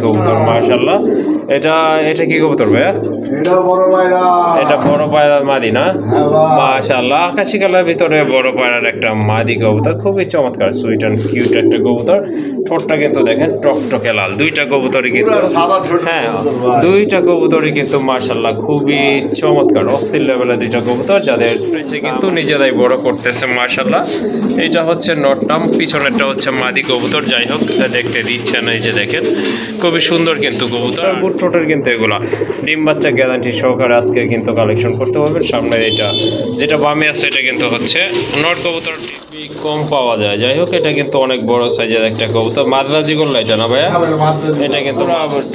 কবুতর মাশাআল্লাহ। এটা এটা কি কবুতর ভাইয়া? এটা বড় পায়রার মাদি না? মাশাআল্লাহ, আকাশি কালার ভিতরে বড় পায়রার একটা মাদি কবুতর, খুবই চমৎকার সুইট অ্যান্ড কিউট একটা কবুতর। ঠোঁটটা কিন্তু দেখেন টকটকে লাল। দুইটা কবুতরই কিন্তু হ্যাঁ দুইটা কবুতরই কিন্তু মাশাআল্লাহ খুবই চমৎকার, অস্থির লেভেলের দুইটা কবুতর, যাদের কিন্তু নিজেরাই বড় করতেছে মাশাআল্লাহ। এটা হচ্ছে নটনাম, পিছনেরটা হচ্ছে মাদি কবুতর। যাই হোক, দেখতে দিচ্ছে না, এই যে দেখেন খুবই সুন্দর কিন্তু কবুতর। বুট ঠোঁটের কিন্তু এগুলা ডিম বাচ্চা গ্যারান্টি সহকারে আজকে কিন্তু কালেকশন করতে পারবেন। সামনে এটা যেটা বামে আছে এটা কিন্তু হচ্ছে নট কবুতর, কম পাওয়া যায়। যাই হোক, এটা কিন্তু অনেক বড় সাইজের একটা কবুতর। মাদ্রাজি করলো এটা না ভাইয়া? এটা কিন্তু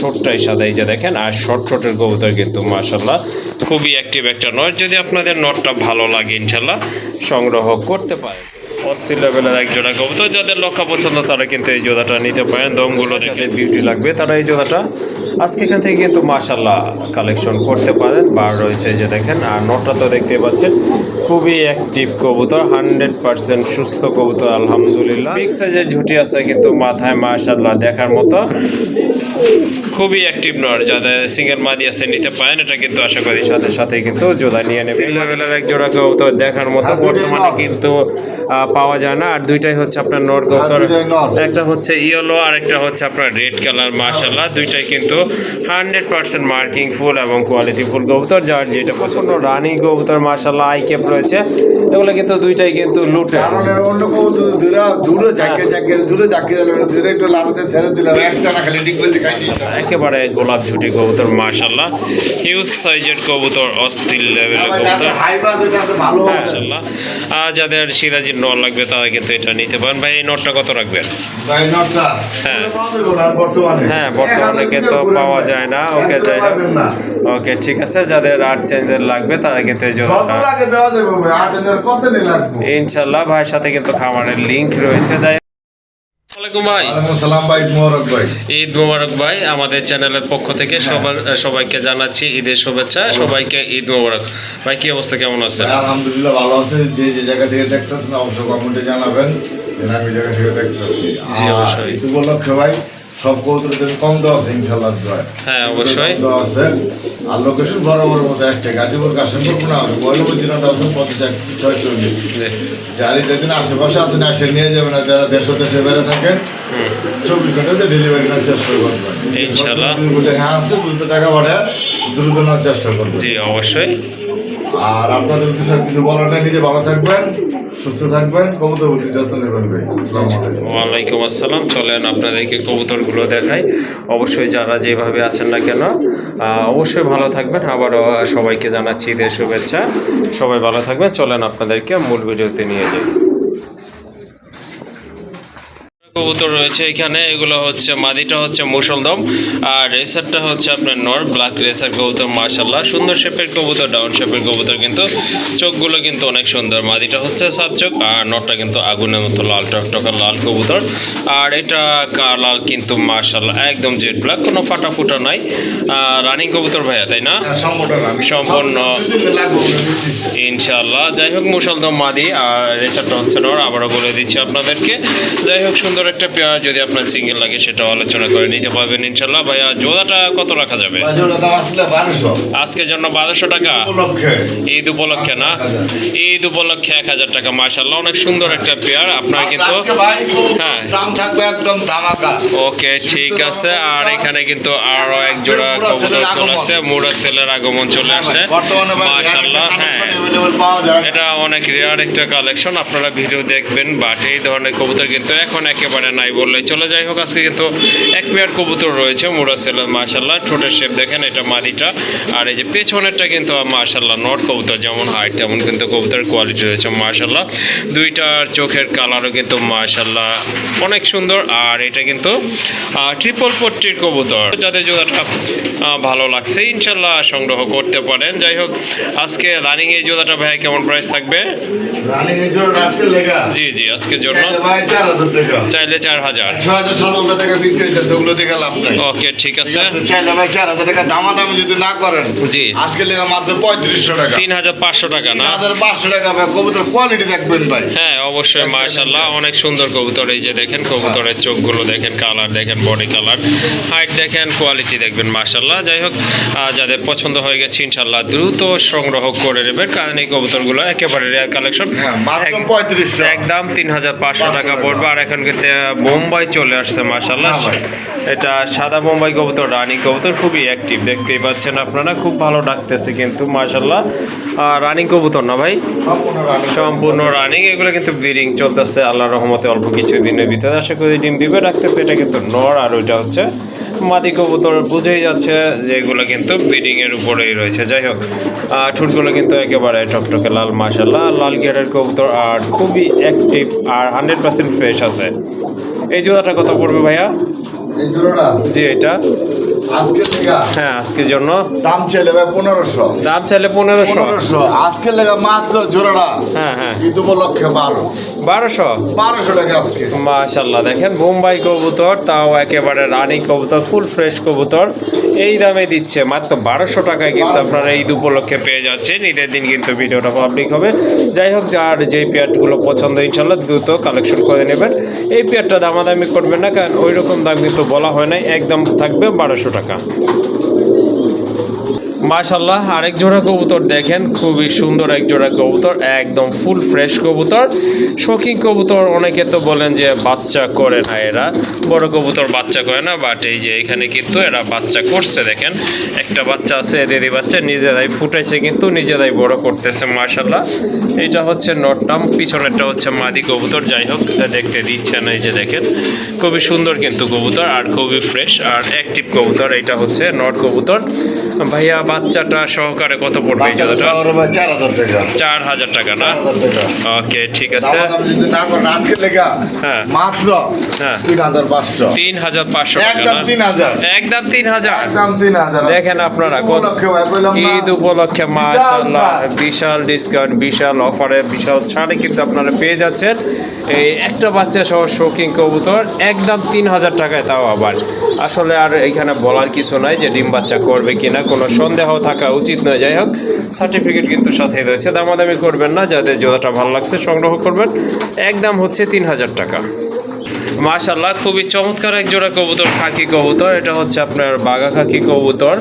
ঠোঁটটাই সাদা, এই যে দেখেন। আর শর্ট ঠোঁটের কবুতর কিন্তু মাশাআল্লাহ খুবই অ্যাক্টিভ একটা নট। যদি আপনাদের নটটা ভালো লাগে ইনশাল্লাহ সংগ্রহ করতে পারেন। অস্থির লেভেলের এক জোড়া কবুতর, যাদের লক্ষ্য পছন্দ তারা কিন্তু এই জোড়াটা নিতে পারেন। দমগুলো যাদের বিউটি লাগবে তারা এই জোড়াটা আজকে এখান থেকে কিন্তু মাশাআল্লাহ কালেকশন করতে পারেন। বার রয়েছে যে দেখেন, আর নটটা তো দেখতেই পাচ্ছেন খুবই অ্যাক্টিভ কবুতর, 100% সুস্থ কবুতর আলহামদুলিল্লাহ। বিগ সাইজের ঝুটি আছে কিন্তু মাথায় মাশাআল্লাহ দেখার মতো, খুবই অ্যাক্টিভ নট। যাদের সিঙ্গেল মাদি আছে নিতে পারেন। এটা কিন্তু আশা করি সাথে সাথে কিন্তু জোড়া নিয়ে নেবে। লেভেলের এক জোড়া কবুতর দেখার মতো বর্তমানে কিন্তু পাওয়া যায় না। আর দুইটাই হচ্ছে আপনার নট কবুতর, একটা হচ্ছে ইয়েলো আর একটা হচ্ছে আপনার রেড কালার মাশাআল্লাহ। দুইটাই কিন্তু 100% মার্কিং ফুল এবং কোয়ালিটি ফুল কবুতর, যার যেটা পছন্দ। রানিং কবুতর মাশাআল্লাহ আই ক্যাপ রয়েছে, এগুলো কিন্তু দুইটাই কিন্তু লুটে। অন্য কবুতর দূরে দূরে একটু লাগাতে ছেড়ে দিলাম, একটা না খালি ডিগবাজি একেবারে গোলাপ ঝুটি কবুতর মাশাআল্লাহ, হিউজ সাইজের কবুতর, অস্থির লেভেলের কবুতর মাশাআল্লাহ। আর যাদের সিরাজি নট লাগবে তারা কিন্তু এটা নিতে পারেন। ভাই এই নটটা কত রাখবেন? হ্যাঁ বর্তমানে কিন্তু পাওয়া যায় না। ওকে যাই হোক, ওকে ঠিক আছে। যাদের আর্ট চেঞ্জের লাগবে তারা কিন্তু এই জোড়াটা ইনশাআল্লাহ ভাইয়ের সাথে কিন্তু খামারের লিংক রয়েছে। যাই ঈদ মোবারক ভাই, আমাদের চ্যানেলের পক্ষ থেকে সবাইকে জানাচ্ছি ঈদের শুভেচ্ছা। সবাইকে ঈদ মোবারক। ভাই কি অবস্থা, কেমন আছে? আলহামদুলিল্লাহ ভালো আছে। যে যে জায়গা থেকে দেখছেন অবশ্যই কমেন্টে জানাবেন আমি জায়গা থেকে দেখতেছি। জি অবশ্যই। ঈদ উপলক্ষে ভাই সব কবুতরের কম দেওয়া আছে ইনশাআল্লাহ। হ্যাঁ অবশ্যই দেওয়া আছে। আর লোকেশন বরাবর মতো একটা গাজীপুর কাশিমপুর না বয়লপুর জেলাটা আপনার 25-46 যারই দেখবেন আশেপাশে আছেন আসে নিয়ে যাবেন। না যারা দেশ দেশে বেড়ে থাকেন 24 ঘন্টাতে ডেলিভারি নেওয়ার চেষ্টা করবেন ইনশাআল্লাহ। বলে হ্যাঁ আছে দ্রুত টাকা পাঠায় দ্রুত নেওয়ার চেষ্টা করবেন। জি অবশ্যই। আর আপনাদের উদ্দেশ্যে কিছু বলার নেই, নিজে ভালো থাকবেন, সুস্থ থাকবেন, কবুতর প্রতি যত্ন নেবেন ভাই। আসসালামু আলাইকুম। ওয়ালাইকুম আসসালাম। চলেন আপনাদেরকে কবুতরগুলো দেখাই। অবশ্যই যারা যেভাবে আছেন না কেন অবশ্যই ভালো থাকবেন। আবারও সবাইকে জানাচ্ছি ঈদের শুভেচ্ছা। সবাই ভালো থাকবেন। চলেন আপনাদেরকে মূল ভিডিওতে নিয়ে যাই। কবুতর রয়েছে এখানে, এগুলো হচ্ছে মাদিটা হচ্ছে মুসলদম আর রেসারটা হচ্ছে আপনার নর ব্ল্যাক রেসার কবুতর মাশাআল্লাহ। সুন্দর শেপের কবুতর, ডাউন শেপের কবুতর, কিন্তু চোখগুলো কিন্তু অনেক সুন্দর। মাদিটা হচ্ছে সাপ চোখ আর নরটা কিন্তু আগুনের মতো লাল টকটকা লাল কবুতর। আর এটা লাল কিন্তু মাশাআল্লাহ একদম জেড ব্ল্যাক, কোনো ফাটা ফুটা নাই। রানিং কবুতর ভাইয়া, তাই না? সম্পূর্ণ ইনশাআল্লাহ। যাই হোক, মুসলদম মাদি আর রেসারটা হচ্ছে নর, আবারও বলে দিচ্ছি আপনাদেরকে। যাই হোক, সুন্দর একটা পেয়ার, যদি আপনার সিঙ্গেল লাগে সেটাও আলোচনা করে নিতে পারবেন ইনশাআল্লাহ। ভাইয়া জোড়াটা কত রাখা যাবে? আজকের জন্য 1200 টাকা ঈদ উপলক্ষে না? ঈদ উপলক্ষে 1000 টাকা মাশাআল্লাহ। অনেক সুন্দর একটা পেয়ার আপনার কিন্তু। হ্যাঁ ওকে ঠিক আছে। আর এখানে কিন্তু আরো এক জোড়া কবুতর চলে আসছে, মুরা সেলের আগমন চলে আসছে মাশাআল্লাহ। হ্যাঁ এটা অনেক রেয়ার একটা কালেকশন, আপনারা ভিডিও দেখবেন। বাট এই ধরনের কবুতর কিন্তু এখন একেবারে নাই বললে চলে। যাই হোক, আজকে কিন্তু এক পেয়ার কবুতর রয়েছে মুরা সেলের মাশাআল্লাহ। ঠোঁটের শেপ দেখেন, এটা মাদিটা। আর এই যে পেছনেরটা কিন্তু মাশাআল্লাহ নট কবুতর, যেমন হাইট তেমন কিন্তু কবুতরের কোয়ালিটি রয়েছে মাশাআল্লাহ। দুইটার চোখের কালারও কিন্তু মাশাআল্লাহ অনেক সুন্দর। আর এটা কিন্তু ট্রিপল পট্টির কবুতর, যাদের জোড়াটা ভালো লাগছে ইনশাআল্লাহ সংগ্রহ করতে পারেন। যাই হোক, আজকে রানিং এই জোড়াটা ভাই কেমন প্রাইস থাকবে? রানিং এর জন্য আজকে লেগা জি জি আজকের জন্য 4000 টাকা। চাইলে 4000। 6000 টাকা বিক্রি হইতেছে, ওগুলো থেকে লাভ নাই। ওকে ঠিক আছে। চাইলে ভাই 4000 টাকা দামাদামি যদি না করেন, জি আজকে লেগে মাত্র 3500 টাকা, 3500 টাকা না? 3500 টাকা ভাই। কবুতর কোয়ালিটি দেখবেন ভাই। হ্যাঁ অবশ্যই মাশাআল্লাহ অনেক সুন্দর কবুতর। এই যে দেখেন কবুতরের চোখগুলো দেখেন, কালার দেখেন, বডি কালার, হাইট দেখেন, কোয়ালিটি দেখবেন মাশাআল্লাহ। যাই হোক যাদের পছন্দ হয়ে গেছে ইনশাআল্লাহ দ্রুত সংগ্রহ করে নেবেন, কারণ এই কবুতরগুলো একেবারে রেয়ার কালেকশন। মাত্র 3500, একদম 3500 টাকা পড়বে। আর এখন কিন্তু বোম্বাই চলে আসছে মাশাআল্লাহ। এটা সাদা বোম্বাই কবুতর, রানী কবুতর, খুবই অ্যাক্টিভ, দেখতেই পাচ্ছেন আপনারা, খুব ভালো ডাকতেছে কিন্তু মাশাআল্লাহ। রানিং কবুতর না ভাই? সম্পূর্ণ রানিং। এগুলো কিন্তু ব্রিডিং চলতেছে আল্লাহর রহমতে, অল্প কিছু দিনের ভিতরে আশা করি ডিম দিবে। রাখতেছে এটা কিন্তু নর, আর ওইটা হচ্ছে মাদি কবুতর। বুঝেই যাচ্ছে যে এগুলো কিন্তু ব্রিডিং এর উপরেই রয়েছে। যাই হোক ঠোঁটগুলো কিন্তু একেবারে টকটকে লাল মাশাআল্লাহ, লাল গিয়ারের কবুতর, আর খুবই অ্যাক্টিভ আর 100% ফ্রেশ আছে। এই জোড়াটা কত পড়বে ভাইয়া? এই জোড়াটা জি এটা আজকে থেকে, হ্যাঁ আজকের জন্য দাম চাইলে ভাই 1500, দাম চাইলে 1500। আজকে লেগে মাত্র জোড়াটা, হ্যাঁ হ্যাঁ ঈদ উপলক্ষে 1200 টাকা আজকে। মাশাআল্লাহ দেখেন বোম্বাই কবুতর, তাও একেবারে রানী কবুতর, ফুল ফ্রেশ কবুতর, এই দামে দিচ্ছে মাত্র 1200 টাকায়। কিন্তু আপনারা ঈদ উপলক্ষে পেয়ে যাচ্ছেন। ঈদের দিন কিন্তু ভিডিওটা পাবলিক হবে। যাই হোক যার যেই পেয়ারগুলো পছন্দ ইনশাআল্লাহ দ্রুত কালেকশন করে নেবেন। এই পেয়ারটা দামাদামি করবেন না, কারণ ওই রকম দাম কিন্তু বলা হয় নাই, একদম থাকবে 1200 টাকা। মাশাআল্লাহ আরেক জোড়া কবুতর দেখেন, খুবই সুন্দর এক জোড়া কবুতর, একদম ফুল ফ্রেশ কবুতর, শৌখিন কবুতর। অনেকে তো বলেন যে বাচ্চা করে না, এরা বড় কবুতর বাচ্চা করে না, বাট এই যে এখানে কিন্তু এরা বাচ্চা করছে। দেখেন একটা বাচ্চা আছে, এদেরই বাচ্চা নিজেরাই ফুটাইছে, কিন্তু নিজেরাই বড় করতেছে মাশাআল্লাহ। এটা হচ্ছে নটটাম, পিছনেরটা হচ্ছে মাদি কবুতর। যাই হোক দেখতে দিচ্ছে না, এই যে দেখেন খুবই সুন্দর কিন্তু কবুতর, আর খুবই ফ্রেশ আর অ্যাক্টিভ কবুতর। এটা হচ্ছে নট কবুতর। ভাইয়া বাচ্চাটা সহকারে কত পড়বে এই জোড়াটা? 4000 টাকা। 4000 টাকা না? ওকে ঠিক আছে। দামাদামি যদি না করেন আজকে লেগে হ্যাঁ মাত্র হ্যাঁ 3500, 3500 টাকা একদম না? 3000, একদম 3000। একদম 3000। দেখেন আপনারা উপলক্ষে ভাই বললাম না, ঈদ উপলক্ষে মাশাআল্লাহ বিশাল ডিসকাউন্ট, বিশাল অফারে, বিশাল ছাড়ে কিন্তু আপনারা পেয়ে যাচ্ছেন এই একটা বাচ্চা সহ শৌখিন কবুতর একদম 3000 টাকায়। তাও আবার আসলে আর এখানে বলার কিছু নাই যে ডিম বাচ্চা করবে কিনা, কোনো সন্দেহ থাকা উচিত নয়। যাই হোক সার্টিফিকেট কিন্তু সাথে রয়েছে। দামাদামি করবেন না, যাদের জোড়াটা ভালো লাগছে সংগ্রহ করবেন। একদম হচ্ছে 3000 টাকা। মাশাআল্লাহ খুবই চমৎকার এক জোড়া কবুতর, খাকি কবুতর। এটা হচ্ছে আপনার বাঘা খাকি কবুতর,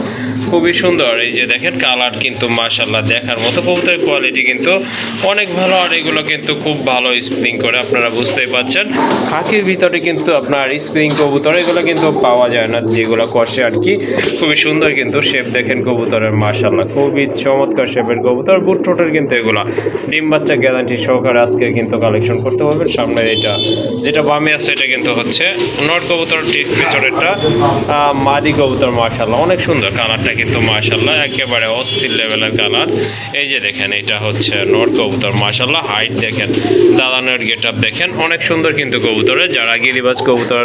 খুবই সুন্দর। এই যে দেখেন কালার কিন্তু মাশাআল্লাহ দেখার মতো, কবুতরের কোয়ালিটি কিন্তু অনেক ভালো, আর এগুলো কিন্তু খুব ভালো স্প্রিং করে, আপনারা বুঝতেই পাচ্ছেন। খাকির ভিতরে কিন্তু আপনার স্প্রিং কবুতর এগুলো কিন্তু পাওয়া যায় না, যেগুলো কষে আর কি। খুবই সুন্দর কিন্তু শেপ দেখেন কবুতরের মাশাআল্লাহ, খুবই চমৎকার শেপের কবুতর। বুট ঠোঁটের কিন্তু এগুলো ডিম বাচ্চা গ্যারান্টি সহকারে আজকে কিন্তু কালেকশন করতে পারবেন। সামনে এটা যেটা বামে আছে এটা কিন্তু হচ্ছে নট কবুতর, ঠিক পিছনেরটা মাদি কবুতর। মাশাআল্লাহ অনেক সুন্দর কালারটা কিন্তু মাশাআল্লাহ একেবারে অস্থির লেভেলের কালার। এই যে দেখেন এটা হচ্ছে নট কবুতর মাশাআল্লাহ, হাইট দেখেন, দাদানের গেটআপ দেখেন, অনেক সুন্দর কিন্তু কবুতরের। যারা গিরিবাজ কবুতর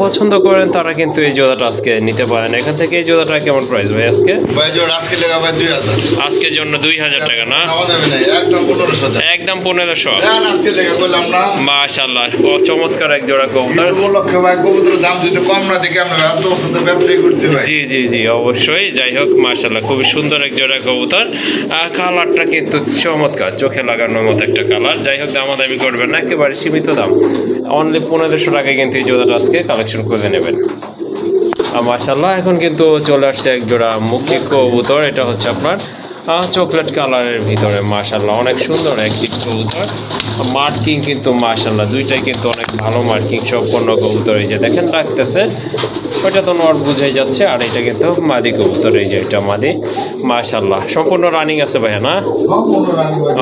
পছন্দ করেন তারা কিন্তু এই জোড়াটা আজকে নিতে পারেন এখান থেকে। এই জোড়াটা কেমন প্রাইস ভাই আজকে? ভাই জোড়া আজকে লেগে ভাই 2000, আজকের জন্য 2000 টাকা না? দামাদামি নাই, একদম 1500 টাকা, একদম 1500। জান আজকে লেগে বললাম না মাশাআল্লাহ চমৎকার এক জোড়া কবুতর। উপলক্ষে ভাই কবুতরের দাম যদি কম না দেখে আমরা এত সুন্দর ব্যবসায়ী করছি ভাই। জি জি জি অবশ্যই। যাই হোক মাশাআল্লাহ খুবই সুন্দর এক জোড়া কবুতর, কালারটা কিন্তু চমৎকার, চোখে লাগানোর মতো একটা কালার। যাই হোক দামাদামি করবেন না, একেবারে সীমিত দাম, অনলি 1500 টাকায় কিন্তু এই জোড়াটা আজকে কালেকশন করে নেবেন। মাশাআল্লাহ এখন কিন্তু চলে আসছে এক জোড়া মুখী কবুতর। এটা হচ্ছে আপনার চকলেট কালারের ভিতরে মাশাআল্লাহ অনেক সুন্দর একটি কবুতর। মার্কিং কিন্তু মাশাআল্লাহ দুইটাই কিন্তু অনেক ভালো মার্কিং সম্পন্ন কবুতর। এই যে দেখেন রাখতেছে, ওইটা তো নর বুঝাই যাচ্ছে, আর এটা কিন্তু মাদি কবুতর। এই যে এটা মাদি মাশাআল্লাহ সম্পূর্ণ রানিং আছে ভাইয়া না?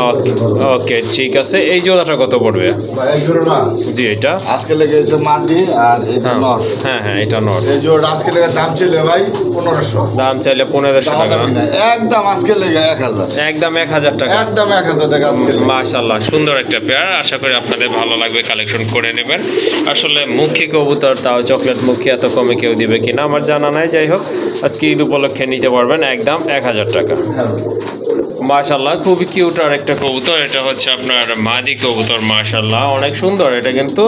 ওকে ওকে ঠিক আছে। এই জোড়াটা কত পড়বে ভাই? এই জোড়া জি এটা আজকে লেগেছে মাদি, আর এটা নর। হ্যাঁ হ্যাঁ এটা নর। এই জোড়া আজকে লেগে দাম ছিল ভাই 1500, দাম চাইলে 1500 টাকা, একদম আজকে লেগে 1000, একদম 1000 টাকা, একদম 1000 টাকা আজকে। মাশাআল্লাহ সুন্দর একটা পেয়ার, আশা করি আপনাদের ভালো লাগবে, কালেকশন করে নেবেন। আসলে মুখী কবুতর, তাও চকলেট মুখী, এত কমে কেউ দিবে কিনা আমার জানা নাই। যাই হোক আজকে ঈদ উপলক্ষে নিতে পারবেন একদম 1000 টাকা। মাশাআল্লাহ খুবই কিউট আর একটা কবুতর। এটা হচ্ছে আপনার মাদি কবুতর, মাশাআল্লাহ অনেক সুন্দর। এটা কিন্তু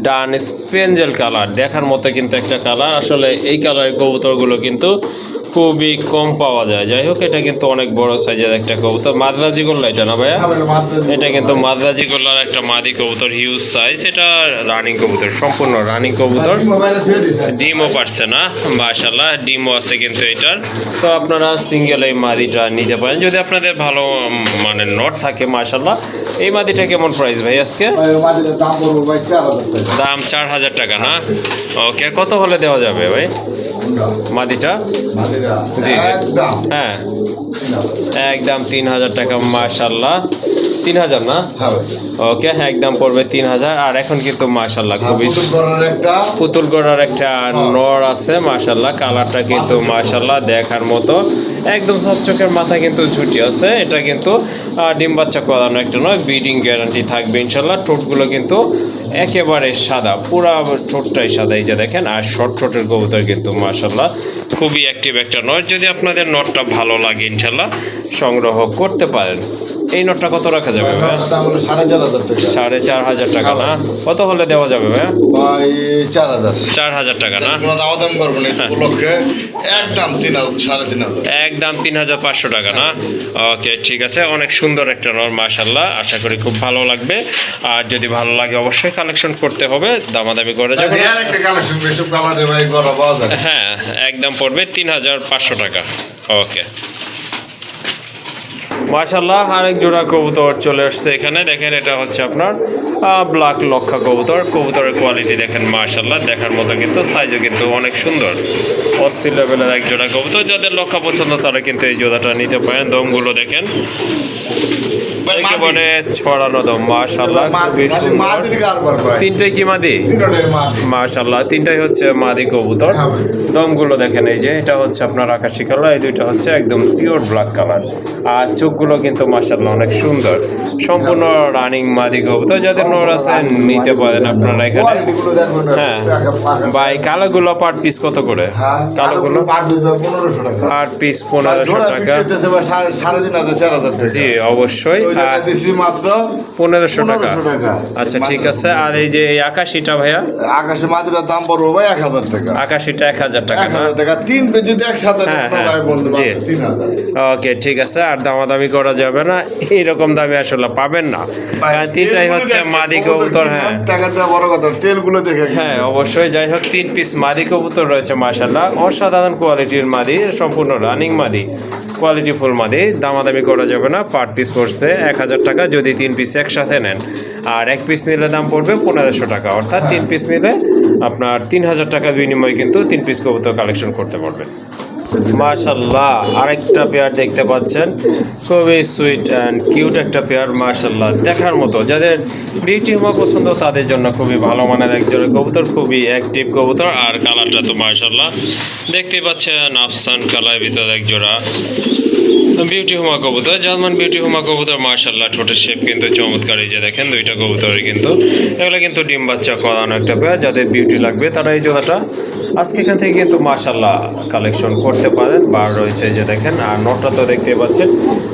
ডান স্পেঞ্জেল কালার, দেখার মতো কিন্তু একটা কালার। আসলে এই কালারের কবুতরগুলো কিন্তু খুবই কম পাওয়া যায়। যাই হোক, এটা কিন্তু অনেক বড় সাইজের একটা কবুতর। মাদ্রাজি গোল্লা এটা না ভাইয়া? এটা কিন্তু মাদ্রাজি গোল্লার একটা মাদি কবুতর, হিউজ সাইজ। এটা রানিং কবুতর, সম্পূর্ণ রানিং কবুতর। ডিমও পারছে না, মাশাআল্লাহ ডিমও আছে কিন্তু এটার। তো আপনারা সিঙ্গেল এই মাদিটা নিতে পারেন যদি আপনাদের ভালো মানে নট থাকে। মাশাআল্লাহ এই মাদিটা কেমন প্রাইস ভাই আজকে? দাম 4000 টাকা না? ওকে, কত হলে দেওয়া যাবে ভাই মাদিটা? জি হ্যাঁ, একদম 3000 টাকা। মাশাআল্লাহ 3000 না? ওকে, একদম পড়বে 3000। আর এখন কিন্তু মাশাআল্লাহ খুবই পুতুল গড়ার একটা নর আছে, মাশাআল্লাহ কালারটা কিন্তু মাশাআল্লাহ দেখার মতো। একদম চকচকের মাথা কিন্তু ঝুটি আছে। এটা কিন্তু ডিম বাচ্চা করানো একটা নয়, ব্রিডিং গ্যারান্টি থাকবে ইনশাআল্লাহ। ঠোঁটগুলো কিন্তু একেবারে সাদা, পুরা ঠোঁটটাই সাদা, এই যে দেখেন। আর শর্ট ঠোঁটের কবুতর কিন্তু মাশাআল্লাহ খুবই অ্যাক্টিভ একটা নট। যদি আপনাদের নটটা ভালো লাগে ইনশাআল্লাহ সংগ্রহ করতে পারেন। এই নোটটা কত রাখা যাবে ভাই? 4500 টাকা না? কত হলে দেওয়া যাবে ভাই? 4000 টাকা না? একদম 3500 টাকা না? ওকে ঠিক আছে, অনেক সুন্দর একটা নর মাশাআল্লাহ, আশা করি খুব ভালো লাগবে। আর যদি ভালো লাগে অবশ্যই কালেকশন করতে হবে, দামাদামি করে যাবে। হ্যাঁ, একদম পড়বে 3500 টাকা। ওকে মাশাআল্লাহ, আরেক জোড়া কবুতর চলে আসছে এখানে। দেখেন এটা হচ্ছে আপনার ব্ল্যাক লক্ষা কবুতর। কবুতরের কোয়ালিটি দেখেন মাশাআল্লাহ দেখার মতো, কিন্তু সাইজও কিন্তু অনেক সুন্দর। অস্থির লেভেলের এক জোড়া কবুতর। যাদের লক্ষা পছন্দ তারা কিন্তু এই জোড়াটা নিতে পারেন। দমগুলো দেখেন একেবারে ছড়ানো দম, মাশাআল্লাহ খুবই সুন্দর। তিনটাই কি মাদি? মাশাআল্লাহ তিনটাই হচ্ছে মাদি কবুতর। দমগুলো দেখেন, এই যে এটা হচ্ছে আপনার আকাশি কালার, এই দুইটা হচ্ছে একদম পিওর ব্ল্যাক কালার। আর চোখগুলো কিন্তু মাশাআল্লাহ অনেক সুন্দর। সম্পূর্ণ রানিং মাদি কবুতর। যাদের নর আছে নিতে পারেন আপনারা এখানে। হ্যাঁ ভাই, কালোগুলো পার পিস কত করে? কালোগুলো পার পিস 1500 টাকা। জি অবশ্যই, 1500 টাকা। আচ্ছা ঠিক আছে। আর এই যে এই আকাশিটা ভাইয়া? আকাশি মাদিটার দাম পড়বে ভাই 1000 টাকা। আকাশিটা 1000 টাকা না? 1000 টাকা। তিন পেজ যদি একসাথে জি 3000। ওকে ঠিক আছে, আর দামাদামি করা যাবে না, এইরকম দামে আসলে পাবেন না। তিনটাই হচ্ছে মাদি কবুতর। হ্যাঁ টাকা দেওয়া বড় কথা, তেলগুলো দেখে। হ্যাঁ অবশ্যই। যাই হোক, 3 পিস মাদি কবুতর রয়েছে মাশাআল্লাহ, অসাধারণ কোয়ালিটির মাদি, সম্পূর্ণ রানিং মাদি, কোয়ালিটি ফুল মাদি। দামাদামি করা যাবে না। পার পিস পড়ছে 1000 টাকা যদি 3 পিস একসাথে নেন। আর এক পিস নিলে দাম পড়বে 1500 টাকা। অর্থাৎ 3 পিস নিলে আপনার 3000 টাকার বিনিময়ে কিন্তু 3 পিস কবুতর কালেকশন করতে পারবেন। মাশাআল্লাহ আরেকটা পেয়ার দেখতে পাচ্ছেন, খুবই সুইট অ্যান্ড কিউট একটা পেয়ার মাশাআল্লাহ দেখার মতো। যাদের বিউটি হুমা পছন্দ তাদের জন্য খুবই ভালো মানের এক জোড়া কবুতর, খুবই অ্যাক্টিভ কবুতর। আর কালারটা তো মাশাআল্লাহ দেখতেই পাচ্ছেন, আফসান কালারের ভিতরে এক জোড়া বিউটি হুমা কবুতর, জার্মান বিউটি হুমা কবুতর মাশাআল্লাহ। ঠোঁটের শেপ কিন্তু চমৎকার, এই যে দেখেন দুইটা কবুতরই কিন্তু এগুলো কিন্তু ডিম বাচ্চা করানো একটা পেয়ার। যাদের বিউটি লাগবে তারা এই জোড়াটা আজকে এখান থেকে কিন্তু মাশাআল্লাহ কালেকশন করতে পারেন। বার রয়েছে যে দেখেন। আর নটটা তো দেখতে পাচ্ছেন,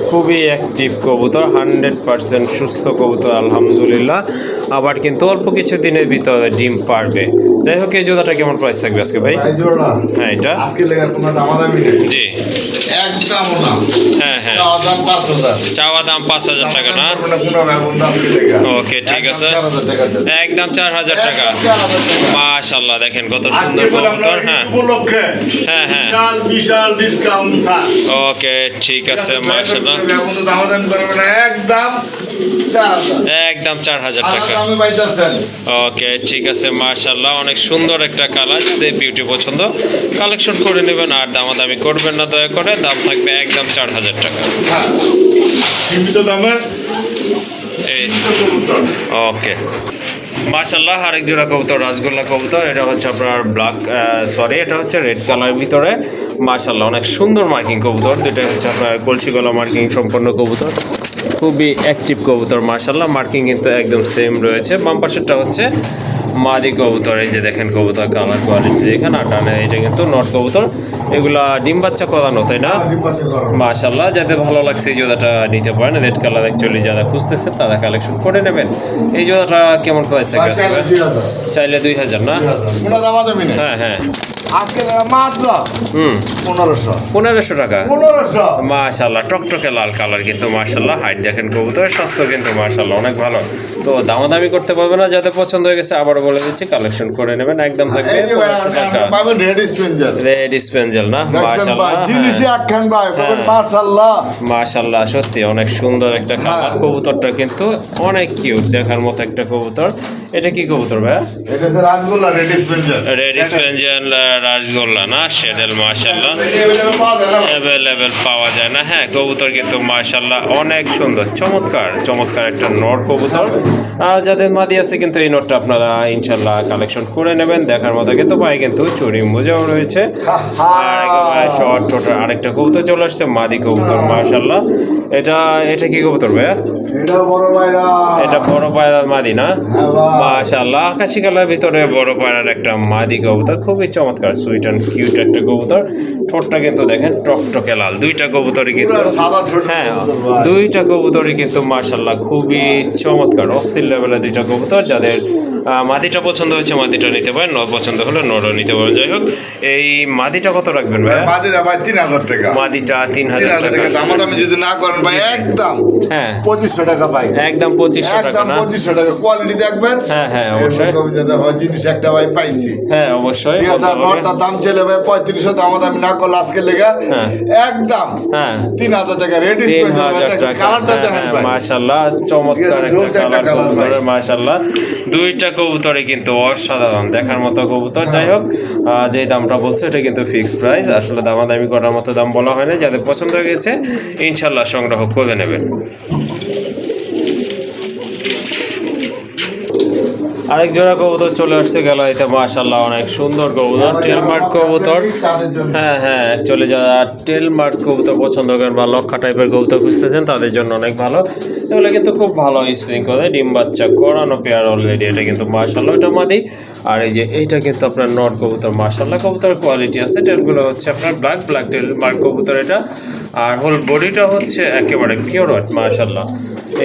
খুবই অ্যাক্টিভ কবুতর, 100% সুস্থ কবুতর আলহামদুলিল্লাহ। আবার কিন্তু অল্প কিছু দিনের ভিতরে ডিম পারবে। যাই হোক, এই জোড়াটা কেমন প্রাইস থাকবে আজকে ভাই? হ্যাঁ এটা জি একদম না। হ্যাঁ হ্যাঁ, চাওয়া দাম 5000 টাকা না? ওকে ঠিক আছে, একদম 4000 টাকা। মাশাআল্লাহ দেখেন কত সুন্দর কবুতর। হ্যাঁ হ্যাঁ হ্যাঁ, বিশাল ডিসকাউন্ট স্যার। ওকে ঠিক আছে মাশাআল্লাহ, একদম 4000 টাকা। ওকে ঠিক আছে মাশাআল্লাহ, অনেক সুন্দর একটা কালার। যাদের বিউটি পছন্দ কালেকশন করে নেবেন। আর দামাদামি করবেন না দয়া করে, দাম থাকবে একদম 4000 টাকা সীমিত দামে। ওকে মাশাআল্লাহ, আরেক জোড়া কবুতর রাসগোল্লা কবুতর। এটা হচ্ছে আপনার ব্ল্যাক এটা হচ্ছে রেড কালারের ভিতরে মাশাআল্লাহ, অনেক সুন্দর মার্কিং কবুতর। যেটা হচ্ছে আপনার কলসি গলা মার্কিং সম্পন্ন কবুতর, খুবই অ্যাক্টিভ কবুতর মাশাআল্লাহ। মার্কিং কিন্তু একদম সেম রয়েছে। বাম পাশেরটা হচ্ছে মাদি কবুতর। এই যে দেখেন কবুতর কালার কোয়ালিটি দেখেন, আর ডানে এটা কিন্তু নট কবুতর। এগুলা ডিম বাচ্চা করানো, তাই না? মাশাআল্লাহ, যাদের ভালো লাগছে এই জোড়াটা নিতে পারেন। রেড কালার অ্যাকচুয়ালি যারা খুঁজতেছে তারা কালেকশন করে নেবেন। এই জোড়াটা কেমন প্রাইস থাকে আজকে? চাইলে 2000 না? হ্যাঁ হ্যাঁ, আজকে মাত্র 1500 টাকা। 1500 মাশাআল্লাহ, টকটকে লাল কালার কিন্তু মাশাআল্লাহ। হাইট দেখেন কবুতরের, স্বাস্থ্য কিন্তু মাশাআল্লাহ অনেক ভালো। তো দামাদামি করতে পারবে না, যাদের পছন্দ হয়ে গেছে আবারও বলে দিচ্ছি কালেকশন করে নেবেন। একদম থাকবে 1500 টাকা। পাবেন রেড স্পেঞ্জার, রেড স্পেঞ্জেল না? মাশাআল্লাহ, জিনিসই একখান ভাই পাবেন মাশাআল্লাহ। মাশাআল্লাহ, সত্যি অনেক সুন্দর একটা কালার। কবুতরটা কিন্তু অনেক কিউট, দেখার মতো একটা কবুতর। এটা কি কবুতর ভাই? এটা হচ্ছে রাজগোল্লা রেড স্পেঞ্জার। রেড স্পেঞ্জেল রাজগোল্লা না? শেডেল মাশাআল্লাহ অ্যাভেলেবেল পাওয়া যায় না। হ্যাঁ, কবুতর কিন্তু মাশাআল্লাহ অনেক সুন্দর, চমৎকার চমৎকার একটা নর কবুতর। আর যাদের মাদি আছে কিন্তু এই নটটা আপনারা ইনশাল্লাহ কালেকশন করে নেবেন। দেখার মতো কিন্তু পায়ে কিন্তু চুরি মোজাও রয়েছে। আর শর্ট ছোট আরেকটা কবুতর চলে আসছে, মাদি কবুতর মাশাআল্লাহ। এটা কি কবুতর ভাইয়া? এটা বড় পায়রার মাদি না? মাশাআল্লাহ, আকাশি কালার ভিতরে বড় পায়রার একটা মাদি কবুতর, খুবই চমৎকার সুইট অ্যান্ড কিউট একটা কবুতর। ঠোঁটটা কিন্তু দেখেন টকটকে লাল। দুইটা কবুতরই কিন্তু, হ্যাঁ দুইটা কবুতরই কিন্তু মাশাআল্লাহ খুবই চমৎকার, অস্থির লেভেলের দুইটা কবুতর। যাদের মাদিটা পছন্দ হয়েছে মাদিটা নিতে পারেন, নর পছন্দ হলে নরও নিতে পারেন। যাই হোক, এই মাদিটা কত রাখবেন ভাই? মাদিটা ভাই 3000 টাকা। মাদিটা 3000 টাকা। দামাদামি যদি না করেন ভাই একদম হ্যাঁ 2500 টাকা ভাই। একদম 2500 টাকা একদম না? 2500 টাকা। কোয়ালিটি দেখবেন। হ্যাঁ হ্যাঁ অবশ্যই। জিনিস একটা ভাই পাইছি। হ্যাঁ অবশ্যই। ঠিক আছে, নটার দাম চলে ভাই 3500, দামাদামি না করলে আজকে লেগে একদম হ্যাঁ 3000 টাকা। রেড 3000 টাকা। কালারটা দেখেন ভাই মাশাআল্লাহ, চমৎকার একটা কালার কবুতরের মাশাআল্লাহ। দুইটা কবুতরে কিন্তু অসাধারণ, দেখার মতো কবুতর। যাই হোক, যে দামটা বলছে এটা কিন্তু ফিক্সড প্রাইস, আসলে দামাদামি করার মতো দাম বলা হয় না। যাদের পছন্দ হয়ে গেছে ইনশাল্লাহ সংগ্রহ করে নেবেন। আরেক জোড়া কবুতর চলে আসছে গেল, এটা মাশাআল্লাহ অনেক সুন্দর কবুতর, টেলমার্ক কবুতর। হ্যাঁ হ্যাঁ, অ্যাকচুয়ালি যারা টেলমার্ক কবুতর পছন্দ করেন বা লক্ষা টাইপের কবুতর খুঁজতেছেন তাদের জন্য অনেক ভালো। এগুলো কিন্তু খুব ভালো স্প্রিং করে, ডিম বাচ্চা করানো পেয়ার অলরেডি। এটা কিন্তু মাশাআল্লাহ এটা মাদি। আর এই যে এইটা কিন্তু আপনার নট কবুতর মাশাআল্লাহ, কবুতরের কোয়ালিটি আছে। টেলগুলো হচ্ছে আপনার ব্ল্যাক টেলমার্ক কবুতর এটা। আর হোল বডিটা হচ্ছে একেবারে পিওর হোয়াইট মাশাআল্লাহ।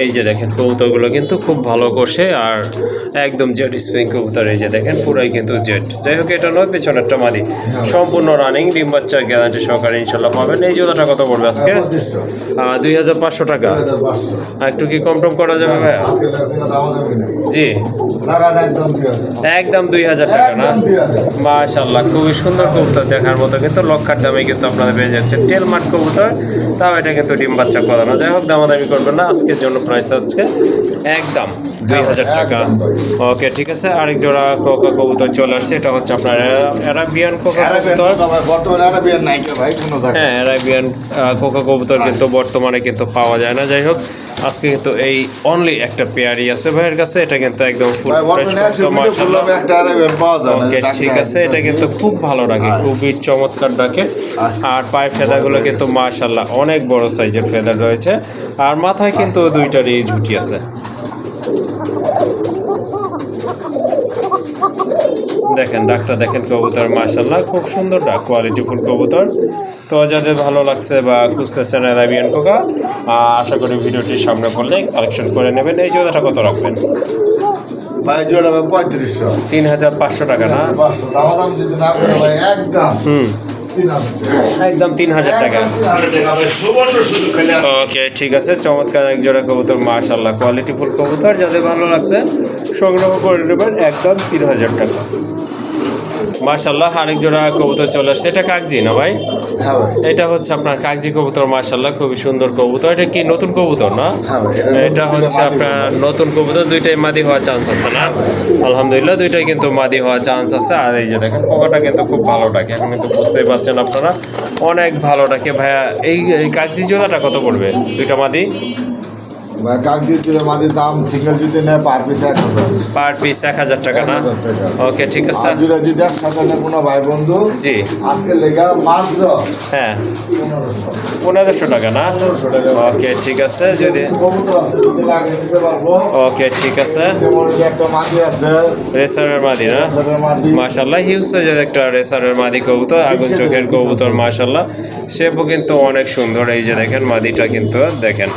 এই যে দেখেন কবুতরগুলো কিন্তু খুব ভালো কষে, আর একদম জেড স্প্রিং কবুতর। এই যে দেখেন পুরাই কিন্তু জেড। যাই হোক, এটা নয়, পেছনেরটা মাদি। সম্পূর্ণ রানিং, ডিম বাচ্চার গ্যারান্টি সহকারে ইনশাল্লাহ পাবেন। এই জোড়াটা কত পড়বে আজকে? 2500 টাকা। আর একটু কি কম টম করা যাবে ভাইয়া? জি একদম 2000 টাকা না? মাশাআল্লাহ, খুবই সুন্দর কবুতর, দেখার মতো কিন্তু লক্ষার দামে কিন্তু আপনাদের পেয়ে যাচ্ছে টেলমার্ক কবুতর। তাও এটা কিন্তু ডিম বাচ্চা করানো। যাই হোক, দামাদামি করবেন না, আজকের জন্য প্রাইস হচ্ছে একদম 2000 টাকা। ওকে ঠিক আছে। আরেক জোড়া কোকা কবুতর চলে আসছে, এটা হচ্ছে আপনার অ্যারাবিয়ান কোকা কবুতর। হ্যাঁ, অ্যারাবিয়ান কোকা কবুতর কিন্তু বর্তমানে কিন্তু পাওয়া যায় না। যাই হোক, আজকে কিন্তু এই অনলি একটা পেয়ারই আছে ভাইয়ের কাছে। এটা কিন্তু একদম ফুল ফ্রেশ মাশাআল্লাহ। ওকে ঠিক আছে, এটা কিন্তু খুব ভালো ডাকে, খুবই চমৎকার ডাকে। আর পায়ের ফেদাগুলো কিন্তু মাশাআল্লাহ অনেক বড় সাইজের ফেদার রয়েছে। আর মাথায় কিন্তু দুইটারই ঝুঁটি আছে। দেখেন ডাকটা দেখেন কবুতর মাশাআল্লাহ, খুব সুন্দর ডাক, কোয়ালিটি ফুল কবুতর। তো যাদের ভালো লাগছে বা খুঁজতেছেন অ্যারাবিয়ান কোকা, আশা করি ভিডিওটির সামনে পড়লে কালেকশন করে নেবেন। এই জোড়াটা কত রাখবেন? ভাই জোড়া 3500। 3500 টাকা না? একদম 3000 টাকা। ওকে ঠিক আছে, চমৎকার এক জোড়া কবুতর মাশাআল্লাহ, কোয়ালিটি ফুল কবুতর। যাদের ভালো লাগছে সংগ্রহ করে নেবেন, একদম 3000 টাকা। মাশাআল্লাহ, আরেক জোড়া কবুতর চলে আসছে, এটা কাকজি না ভাই? এটা হচ্ছে আপনার কাকজি কবুতর মাশাআল্লাহ, খুবই সুন্দর কবুতর। এটা কি নতুন কবুতর না? এটা হচ্ছে আপনার নতুন কবুতর, দুইটাই মাদি হওয়ার চান্স আছে না? আলহামদুলিল্লাহ, দুইটাই কিন্তু মাদি হওয়ার চান্স আছে। আর এই যে দেখেন কোকাটা কিন্তু খুব ভালো ডাকে, এখন কিন্তু বুঝতেই পারছেন আপনারা, অনেক ভালো ডাকে। ভাইয়া এই কাকজি জোড়াটা কত পড়বে? দুইটা মাদি কাগজি চুরে মাদির দাম সিঙ্গেল যদি নেয় পার পিস 1000 পার পিস 1000 টাকা না? 1000 টাকা। ওকে ঠিক আছে। আর যদি একসাথে নেয় কোনো ভাই বন্ধু জি আজকে লেগা মাত্র হ্যাঁ 1500 1500 টাকা না? 1500 টাকা। ওকে ঠিক আছে। যদি কবুতর আছে যদি লাগে নিতে পারবো। ওকে ঠিক আছে। যেমন এই যে একটা মাদি আছে রেসারের মাদি না? রেসারের মাদি। মাশাআল্লাহ হিউজ সাইজের একটা রেসারের মাদি কবুতর, আগুন চোখের কবুতর মাশাআল্লাহ। শেপও কিন্তু অনেক সুন্দর, এই যে দেখেন মাদিটা কিন্তু দেখেন,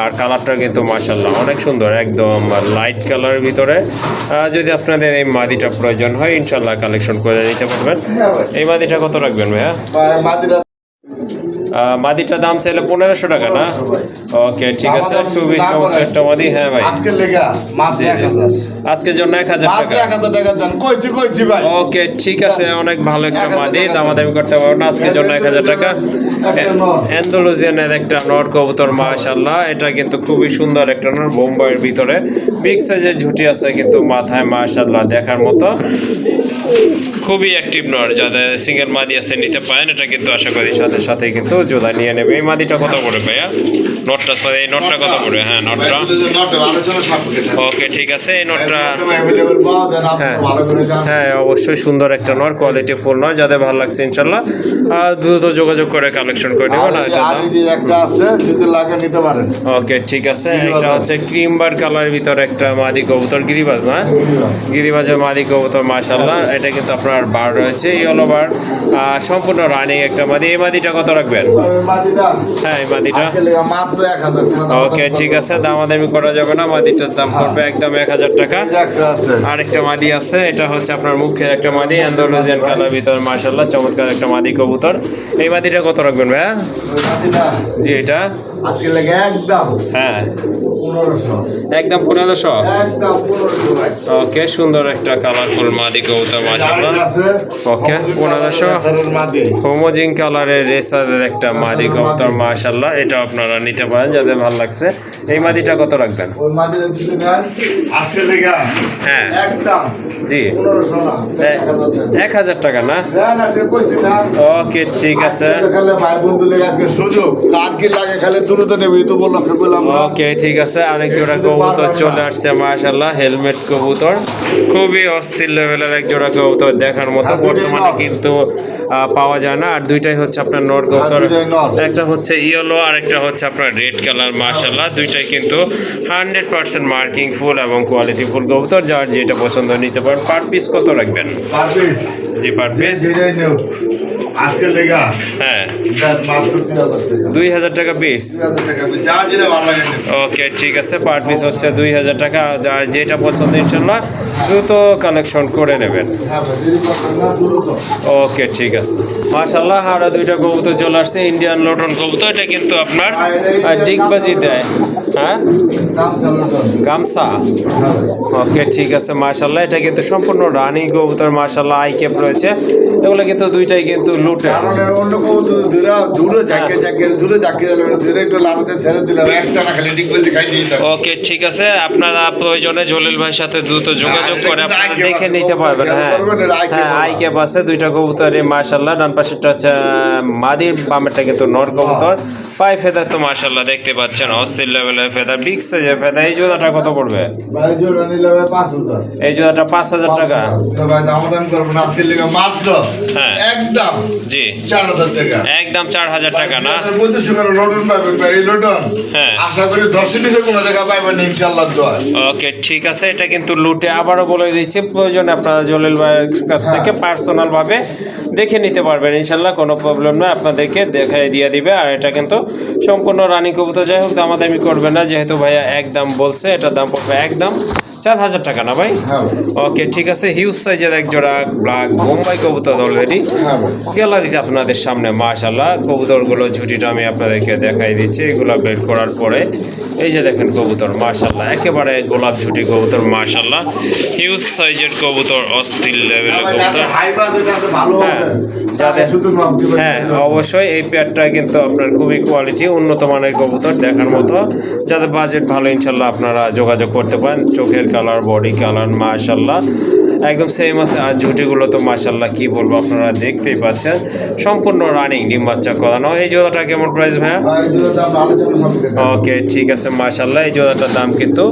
আর কালারটা কিন্তু মাশাআল্লাহ অনেক সুন্দর, একদম লাইট কালারের ভিতরে। যদি আপনাদের এই মাদিটা প্রয়োজন হয় ইনশাআল্লাহ কালেকশন করে নিতে পারবেন। এই মাদিটা কত রাখবেন ভাইয়া? মাদিরা মাদিটার দাম চাইলে 1500 টাকা না? ওকে ঠিক আছে, খুবই চমৎকার একটা মাদি। হ্যাঁ ভাই আজকে লেগা মাত্র 1000 আজকের জন্য 1000 মাত্র টাকা। 1000 টাকা দেন। কইছি ভাই। ওকে ঠিক আছে, অনেক ভালো একটা মাদি, দামাদামি করতে পারবো না। আজকের জন্য 1000 টাকা। অ্যান্ডালুজিয়ানের একটা নর কবুতর মাশাআল্লাহ, এটা কিন্তু খুবই সুন্দর একটা নর, বোম্বাইয়ের ভিতরে বিগ সাইজের ঝুটি আছে কিন্তু মাথায় মাশাআল্লাহ দেখার মতো, খুবই অ্যাক্টিভ নর। যাদের সিঙ্গেল মাদি আছে নিতে পারেন, এটা কিন্তু আশা করি সাথে সাথে কিন্তু জোড়া নিয়ে নেবে। এই মাদিটা কত পড়বে ভাইয়া? নটটা সরি, এই নটটা কত পড়বে? হ্যাঁ নটটা ওকে ঠিক আছে। এই নটটা হ্যাঁ অবশ্যই সুন্দর একটা নর, কোয়ালিটি ফুল নর, যাদের ভালো লাগছে ইনশাল্লাহ দ্রুত যোগাযোগ করে কালেকশন করে নেবেন। একটা আছে যদি লাগে নিতে পারেন। ওকে ঠিক আছে। এটা হচ্ছে ক্রিম বার কালারের ভিতরে একটা মাদি কবুতর, গিরিবাজ না? গিরিবাজের মাদি কবুতর মাশাআল্লাহ। এটা কিন্তু আপনার বার রয়েছে ইয়েলো বার, সম্পূর্ণ রানিং একটা মাদি। এই মাদিটা কত রাখবেন? হ্যাঁ এই মাদিটা মাত্র 1000 টাকা। ওকে ঠিক আছে, দামাদামি করা যাবে না, মাদিটার দাম পড়বে একদম 1000 টাকা। আরেকটা মাদি আছে, এটা হচ্ছে আপনার মুখের একটা মাদি, অ্যান্ডালুজিয়ান কালার ভিতর মাশাআল্লাহ চমৎকার একটা মাদি কবুতর। এই মাদিটা কত রাখবেন ভাইয়া? জি এটা আজকে লেগে একদম হ্যাঁ 1500 একদম 1500। একদম 1500 ভাই। ওকে সুন্দর একটা কালারফুল মাদি কবুতর মাশাআল্লাহ। ওকে 1500 মাদি হোমোজিন কালারের রেসারের একটা মাদি কবুতর মাশাআল্লাহ, এটা আপনারা নিতে পারেন যাদের ভালো লাগছে। এই মাদিটা কত রাখবেন? ওই মাদিটা দিতে নেন আজকে লেগে হ্যাঁ একদম জি 1500 না 1000 টাকা না? না সে কইছি না। ওকে ঠিক আছে। খালে ভাই বন্ধু লেগে আজকে সুযোগ কার কি লাগে খালে দ্রুত নেবে তো বললাম বললাম না। ওকে ঠিক আছে, আরেক জোড়া কবুতর চলে আসছে মাশাআল্লাহ, হেলমেট কবুতর, খুবই অস্থির লেভেলের এক জোড়া কবুতর, দেখার মতো। বর্তমানে কিন্তু পাওয়া যায় না। আর দুইটাই হচ্ছে আপনার নর কবুতর, একটা হচ্ছে ইয়েলো আর একটা হচ্ছে আপনার রেড কালার মাশাআল্লাহ। দুইটাই কিন্তু 100% মার্কিং ফুল এবং কোয়ালিটি ফুল কবুতর, যার যেটা পছন্দ নিতে পারেন। পার পিস কত রাখবেন? পার পিস জি পার পিস যেটাই নেও আজকে লেগা হ্যাঁ মাত্র 3000 টাকা। 2000 টাকা পিস। 3000 টাকা যা যেটা ভালো লাগে। ওকে ঠিক আছে, পার পিস হচ্ছে 2000 টাকা, যার যেটা পছন্দ ইনশাল্লাহ দ্রুত কালেকশন করে নেবেন। হ্যাঁ ভাই দেরি করবেন না দ্রুত। ওকে ঠিক আছে মাশাআল্লাহ। আরো দুইটা কবুতর চলে আসছে, ইন্ডিয়ান লটন কবুতর, এটা কিন্তু আপনার ডিগবাজি দেয়। হ্যাঁ দাম চালানো গামছা। হ্যাঁ ওকে ঠিক আছে মাশাআল্লাহ, এটা কিন্তু সম্পূর্ণ রানিং কবুতর মাশাআল্লাহ, আই ক্যাপ রয়েছে। এগুলো কিন্তু দুইটাই কিন্তু লুটে, কারণ অন্য কবুতর দূরে জাকিয়ে দূরে একটু লাগাতে ছেড়ে দিলাম একটা না খালি ডিগবাজি খাই দিতাম। ওকে ঠিক আছে, আপনারা প্রয়োজনে জলিল ভাইয়ের সাথে দ্রুত যোগাযোগ করে আপনারা দেখে নিতে পারবেন। হ্যাঁ হ্যাঁ আই ক্যাপ আছে দুইটা কবুতরই মাশাআল্লাহ। ডান পাশেরটা হচ্ছে মাদির, বামেরটা কিন্তু নর কবুতর। পায়ে ফেদার তো মাশাআল্লাহ দেখতে পাচ্ছেন, অস্থির লেভেলের ফেদার, বিগ সাইজের ফেদার। এই জোড়াটা কত পড়বে? ভাই জোড়া নিলে 5000। এই জোড়াটা 5000 টাকা। ভাই দাম করব না আজকে লেগে মাত্র হ্যাঁ একদম জি 4000 টাকা। একদম 4000 টাকা না? বুঝতে করে লটন পাবেন ভাই, এই লটন হ্যাঁ আশা করি 10 নিচে কোনো জায়গা পাবেন ইনশাআল্লাহ দোয়া। ওকে ঠিক আছে, এটা কিন্তু লুটে। আবারও বলে দিচ্ছি, প্রয়োজনে আপনারা জলিল ভাইয়ের কাছ থেকে পার্সোনাল ভাবে দেখে নিতে পারবেন ইনশাল্লাহ, কোনো প্রবলেম নয়, আপনাদেরকে দেখাই দিয়ে দিবে। আর এটা কিন্তু সম্পূর্ণ রানী কবুতর। যাই হোক দামাদামি করবে না, যেহেতু ভাইয়া একদম বলছে, এটার দাম পড়বে একদম 4000 টাকা না ভাই? ওকে ঠিক আছে, হিউজ সাইজের এক জোড়া ব্ল্যাক বোম্বাই কবুতর অলরেডি গ্যালারিতে আপনাদের সামনে মাশাআল্লাহ। কবুতরগুলো ঝুটিটা আমি আপনাদেরকে দেখাই দিচ্ছি, এগুলো বের করার পরে এই যে দেখেন কবুতর মাশাআল্লাহ, একেবারে গোলাপ ঝুটি কবুতর মাশাআল্লাহ, হিউজ সাইজের কবুতর, অস্থির লেভেলের কবুতর। হ্যাঁ অবশ্যই এই পেয়ারটা কিন্তু আপনার খুবই কোয়ালিটি, উন্নত মানের কবুতর, দেখার মতো। যাদের বাজেট ভালো ইনশাল্লাহ আপনারা যোগাযোগ করতে পারেন। চোখের কালার, বডি কালার মাশাআল্লাহ একদম সেম আছে। আর ঝুটিগুলো তো মাশাল্লাহ কি বলবো, আপনারা দেখতেই পাচ্ছেন সম্পূর্ণ রানিং ডিম বাচ্চা করানো। এই জোড়াটা কেমন প্রাইস ভাইয়া? ওকে ঠিক আছে মাশাল্লাহ, এই জোড়াটার দাম কিন্তু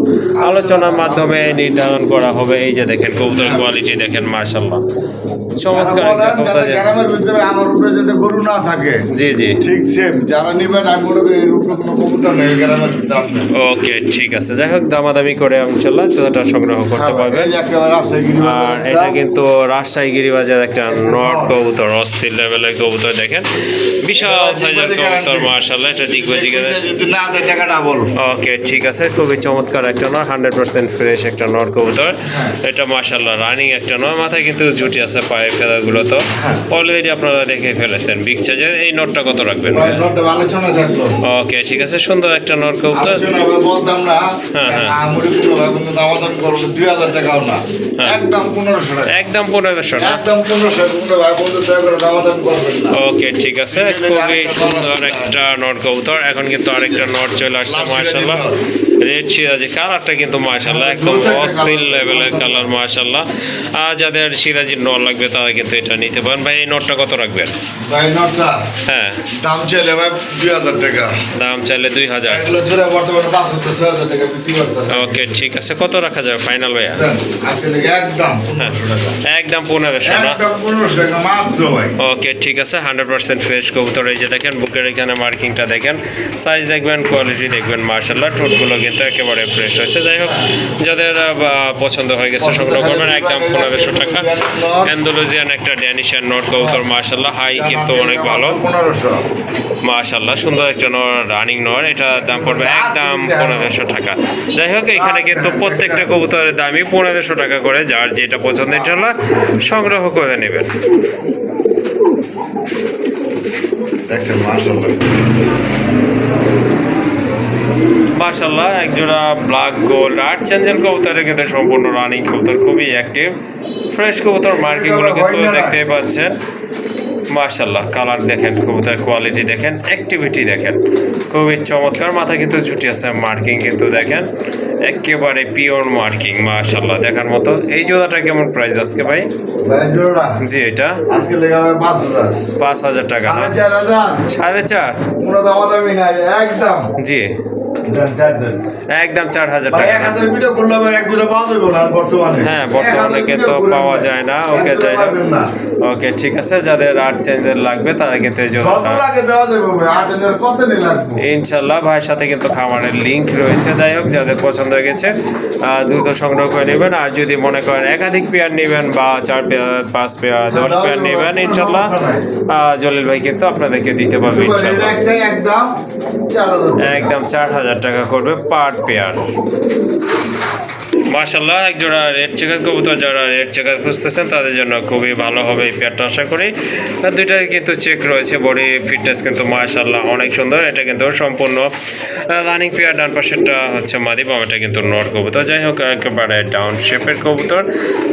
আলোচনার মাধ্যমে নির্ধারণ করা হবে। এই যে দেখেন কবুতর কোয়ালিটি দেখেন মাশাল্লাহ, চমৎকার একটা কবুতর। গ্রামের ভিতরে আমার উপরে যাতে গরু না থাকে, জি জি ঠিক সেম যারা নিবেন আমি মনে করি এর উপরে কোনো কবুতর নেই গ্রামের ভিতরে আপনার। ওকে ঠিক আছে, যাই হোক দামাদামি করে ইনশাল্লাহ জোড়াটা সংগ্রহ করতে পারবেন। এই যে একেবারে রাজশাহী গিরিবাজার আর এটা কিন্তু রাজশাহী গিরিবাজার একটা নট কবুতর, অস্থির লেভেলের কবুতর দেখেন, বিশাল সাইজের কবুতর মাশাআল্লাহ। এটা দিগবাজি যদি না দেয় টাকাটা বল। ওকে ঠিক আছে, খুবই চমৎকার একটা নট, 100% ফ্রেশ একটা নট কবুতর। এটা মাশাআল্লাহ রানিং একটা নট, মাথায় কিন্তু জুটি আছে, পায়ের ফেদাগুলো তো অলরেডি আপনারা দেখে ফেলেছেন। বিগ সাইজের এই নটটা কত রাখবেন? ভাই নটটা আলোচনা থাকলো। ওকে ঠিক আছে, সুন্দর একটা নট কবুতর। আলোচনা বলতাম না, হ্যাঁ, হ্যাঁ। আমরি কোনো ভাই বন্ধু দাম করব 2000 টাকাও না, একদম 1500 টাকা, একদম 1500 না? একদম 1500 কোনো ভাই বন্ধু দয়া করে দাম করবেন না। ওকে ঠিক আছে, খুবই সুন্দর একটা নট কবুতর। এখন কিন্তু আরেকটা নট চলে আসছে মাশাআল্লাহ, রেড সিরাজি কালারটা কিন্তু মাশাআল্লাহ একদম অস্থির লেভেলের কালার মাশাআল্লাহ। আর যাদের সিরাজি নট লাগবে তারা কিন্তু এটা নিতে পারেন। ভাই এই নটটা কত রাখবেন? ভাই নটটা হ্যাঁ দাম চাইলে ভাই 2000 টাকা, দাম চাইলে 2000। এগুলো জোড়া বর্তমানে 5000 টাকা বিক্রি করতেছে। ওকে ঠিক আছে, কত রাখা যাবে ফাইনাল ভাইয়া? আজকে লেগে একদম 1500 টাকা, একদম 1500 না? একদম 1500 টাকা মাত্র ভাই। ওকে ঠিক আছে, 100% ফ্রেশ কবুতর। এই যে দেখেন বুকের এখানে মার্কিংটা দেখেন, সাইজ দেখবেন, কোয়ালিটি দেখবেন মাশাআল্লাহ। ঠোঁটগুলো কিন্তু একেবারে ফ্রেশ হয়েছে। যাই হোক যাদের পছন্দ হয়ে গেছে সংগ্রহ করবেন, একদম 1500 টাকা। অ্যান্ডালুজিয়ান একটা ড্যানিশিয়ান নট কবুতর মাশাআল্লাহ, হাই কিন্তু অনেক ভালো 1500 মাশাআল্লাহ, সুন্দর একটা রানিং নর। এটা দাম পড়বে একদম 1500 টাকা। যাই হোক এখানে কিন্তু প্রত্যেকটা কবুতরের দামই 1500 টাকা করে, যার যেটা পছন্দ ইনশাআল্লাহ সংগ্রহ করে নেবেন। দেখছেন মাশাআল্লাহ মাশাআল্লাহ একজোড়া ব্ল্যাক গোল্ড আর্ট চেঞ্জেল কবুতরের কিন্তু সম্পূর্ণ রানিং কবুতর, খুবই অ্যাক্টিভ ফ্রেশ কবুতর। মার্কিংগুলো কিন্তু দেখতেই পাচ্ছেন মাশাআল্লাহ, কালার দেখেন, কবুতর কোয়ালিটি দেখেন, অ্যাক্টিভিটি দেখেন, খুবই চমৎকার। মাথা কিন্তু ছুটি আছে, মার্কিং কিন্তু দেখেন একেবারে পিওর মার্কিং মাশাআল্লাহ, দেখার মতো। এই জোড়াটা কেমন প্রাইস আজকে ভাই? ভাই জোড়া জি এটা আজকে লেগে হবে 5000, 5000 টাকা না? 4000, 4.5? কোনো দামাদামি নাই, একদম জি দেন 4 দেন একদম 4000 ভাই। টাকা। 1000 ভিডিও করলে ভাই এক জোড়া পাওয়া যাবে না বর্তমানে। হ্যাঁ বর্তমানে কিন্তু পাওয়া যায় না। ওকে যাই হোক ওকে ঠিক আছে, যাদের আর্ট চেঞ্জের লাগবে তারা কিন্তু এই কত জোড়াটা লাগে দেওয়া যাবে ভাই, 8000 কত নি লাগবে ইনশাল্লাহ ভাইয়ের সাথে কিন্তু খামারের লিংক রয়েছে। যাই হোক যাদের পছন্দ হয়ে গেছে দ্রুত সংগ্রহ করে নেবেন। আর যদি মনে করেন একাধিক পেয়ার নেবেন বা 4 পেয়ার 5 পেয়ার 10 পেয়ার নেবেন ইনশাল্লাহ জলিল ভাই কিন্তু আপনাদেরকে দিতে পারবে ইনশাল্লাহ। একটাই একদম 4000, একদম 4000 টাকা করবে পার পেয়ার মাশাআল্লাহ। এক জোড়া রেড চেকার কবুতর, যারা রেড চেকার খুঁজতেছেন তাদের জন্য খুবই ভালো হবে এই পেয়ারটা আশা করি। আর দুইটাই কিন্তু চেক রয়েছে, বডি ফিটনেস কিন্তু মাশাআল্লাহ অনেক সুন্দর। এটা কিন্তু সম্পূর্ণ রানিং পেয়ার, ডান পাশেরটা হচ্ছে মাদি, বামেটা কিন্তু নর কবুতর। যাই হোক একেবারে ডাউন শেপের কবুতর,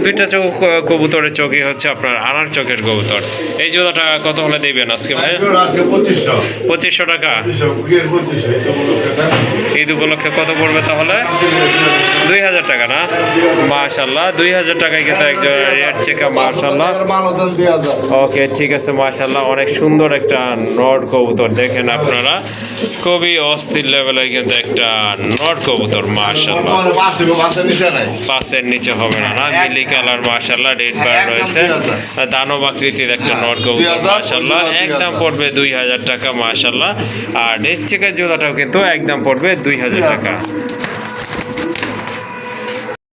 দুইটা চোখ কবুতরের চোখই হচ্ছে আপনার আনার চোখের কবুতর। এই জোড়াটা কত হলে দেবেন আজকে ভাই? আজকে 2500, 2500 টাকা। 2500 ঈদ উপলক্ষে কত পড়বে তাহলে? 2000 টাকা না? মাশাআল্লাহ 2000 টাকায় কিন্তু একজন রেড চেকা মাশাআল্লাহ। ওকে ঠিক আছে মাশাআল্লাহ, অনেক সুন্দর একটা নট কবুতর দেখেন আপনারা, খুবই অস্থির লেভেলের কিন্তু একটা নট কবুতর মাশাআল্লাহ। পাঁচের নিচে হবে না, মিলি কালার মাশাআল্লাহ, রেড বার রয়েছে, দানব আকৃতির একটা নট কবুতর মাশাআল্লাহ। একদম পড়বে 2000 টাকা মাশাআল্লাহ। আর রেড চেকার জোড়াটাও কিন্তু একদম পড়বে 2000 টাকা।